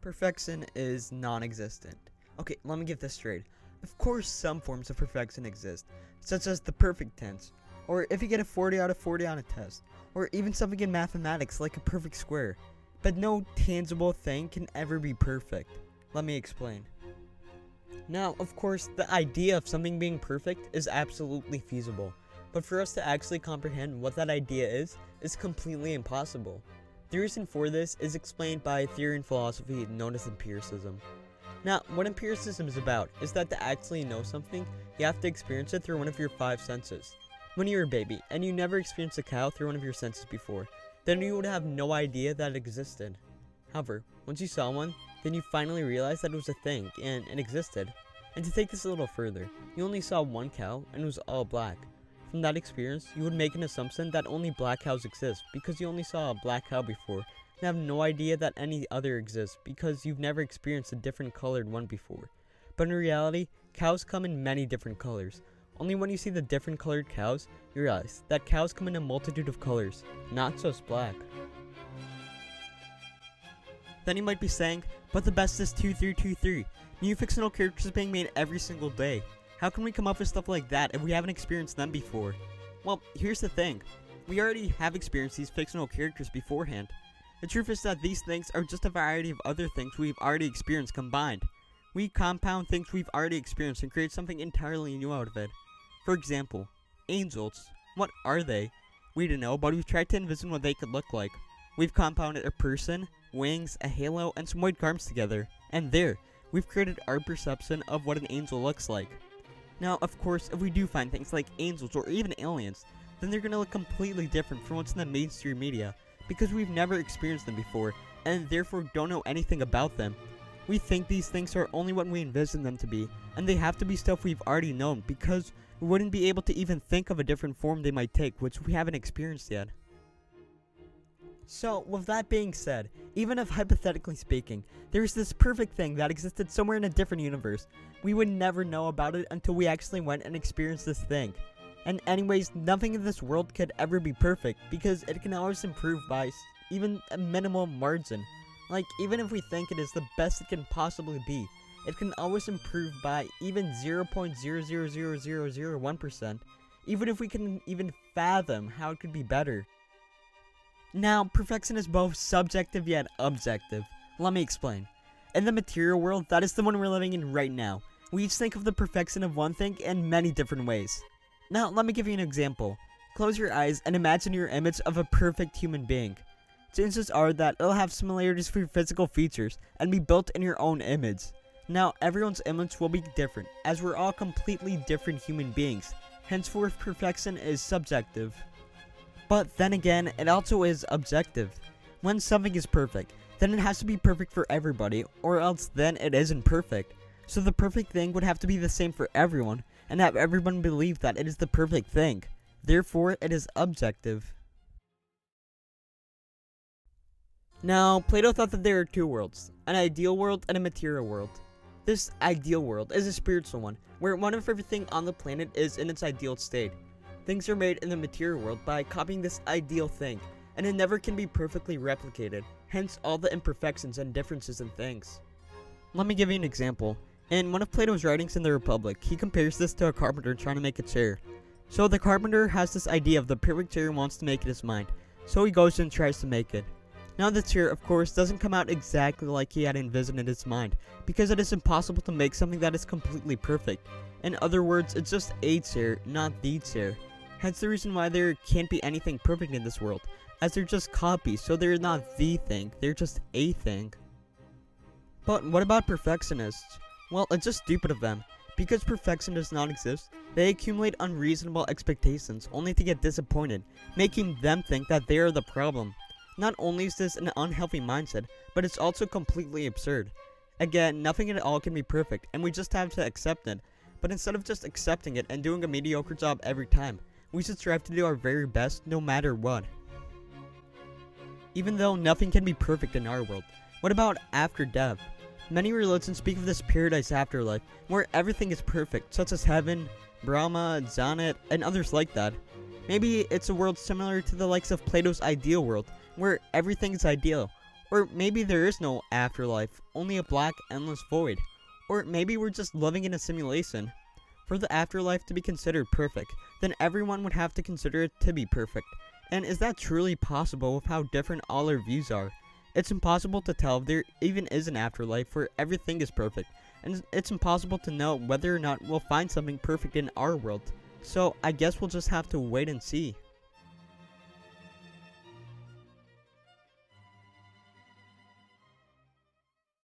Perfection is non-existent. Okay, let me get this straight. Of course some forms of perfection exist, such as the perfect tense, or if you get a 40 out of 40 on a test, or even something in mathematics like a perfect square. But no tangible thing can ever be perfect. Let me explain. Now, of course, the idea of something being perfect is absolutely feasible, but for us to actually comprehend what that idea is completely impossible. The reason for this is explained by a theory in philosophy known as empiricism. Now, what empiricism is about is that to actually know something, you have to experience it through one of your 5 senses. When you're a baby, and you never experienced a cow through one of your senses before, then you would have no idea that it existed. However, once you saw one, then you finally realized that it was a thing, and it existed. And to take this a little further, you only saw one cow, and it was all black. From that experience, you would make an assumption that only black cows exist because you only saw a black cow before, and have no idea that any other exists because you've never experienced a different colored one before. But in reality, cows come in many different colors. Only when you see the different colored cows, you realize that cows come in a multitude of colors, not just black. Then you might be saying, but the best is 2323. New fictional characters being made every single day. How can we come up with stuff like that if we haven't experienced them before? Well, here's the thing. We already have experienced these fictional characters beforehand. The truth is that these things are just a variety of other things we've already experienced combined. We compound things we've already experienced and create something entirely new out of it. For example, angels. What are they? We don't know, but we've tried to envision what they could look like. We've compounded a person, wings, a halo, and some white garments together. And there, we've created our perception of what an angel looks like. Now, of course, if we do find things like angels or even aliens, then they're going to look completely different from what's in the mainstream media, because we've never experienced them before, and therefore don't know anything about them. We think these things are only what we envision them to be, and they have to be stuff we've already known, because we wouldn't be able to even think of a different form they might take, which we haven't experienced yet. So, with that being said, even if hypothetically speaking, there's this perfect thing that existed somewhere in a different universe, we would never know about it until we actually went and experienced this thing. And anyways, nothing in this world could ever be perfect, because it can always improve by even a minimal margin. Like, even if we think it is the best it can possibly be, it can always improve by even 0.00001%, even if we can even fathom how it could be better. Now, perfection is both subjective yet objective. Let me explain. In the material world, that is the one we're living in right now, we each think of the perfection of one thing in many different ways. Now, let me give you an example. Close your eyes and imagine your image of a perfect human being. Chances are that it'll have similarities for your physical features and be built in your own image. Now, everyone's image will be different, as we're all completely different human beings. Henceforth, perfection is subjective. But then again, it also is objective. When something is perfect, then it has to be perfect for everybody, or else then it isn't perfect. So the perfect thing would have to be the same for everyone, and have everyone believe that it is the perfect thing. Therefore, it is objective. Now, Plato thought that there are 2 worlds, an ideal world and a material world. This ideal world is a spiritual one, where one of everything on the planet is in its ideal state. Things are made in the material world by copying this ideal thing, and it never can be perfectly replicated, hence all the imperfections and differences in things. Let me give you an example. In one of Plato's writings in the Republic, he compares this to a carpenter trying to make a chair. So the carpenter has this idea of the perfect chair and wants to make it his mind, so he goes and tries to make it. Now the chair, of course, doesn't come out exactly like he had envisioned in his mind, because it is impossible to make something that is completely perfect. In other words, it's just a chair, not the chair. Hence the reason why there can't be anything perfect in this world, as they're just copies, so they're not the thing, they're just a thing. But what about perfectionists? Well, it's just stupid of them. Because perfection does not exist, they accumulate unreasonable expectations only to get disappointed, making them think that they are the problem. Not only is this an unhealthy mindset, but it's also completely absurd. Again, nothing at all can be perfect, and we just have to accept it. But instead of just accepting it and doing a mediocre job every time, we should strive to do our very best no matter what. Even though nothing can be perfect in our world, what about after death? Many religions speak of this paradise afterlife, where everything is perfect, such as heaven, Brahma, Zanat, and others like that. Maybe it's a world similar to the likes of Plato's ideal world, where everything is ideal, Or maybe there is no afterlife, only a black, endless void. Or maybe we're just living in a simulation. For the afterlife to be considered perfect, then everyone would have to consider it to be perfect. And is that truly possible with how different all our views are? It's impossible to tell if there even is an afterlife where everything is perfect, and it's impossible to know whether or not we'll find something perfect in our world. So I guess we'll just have to wait and see.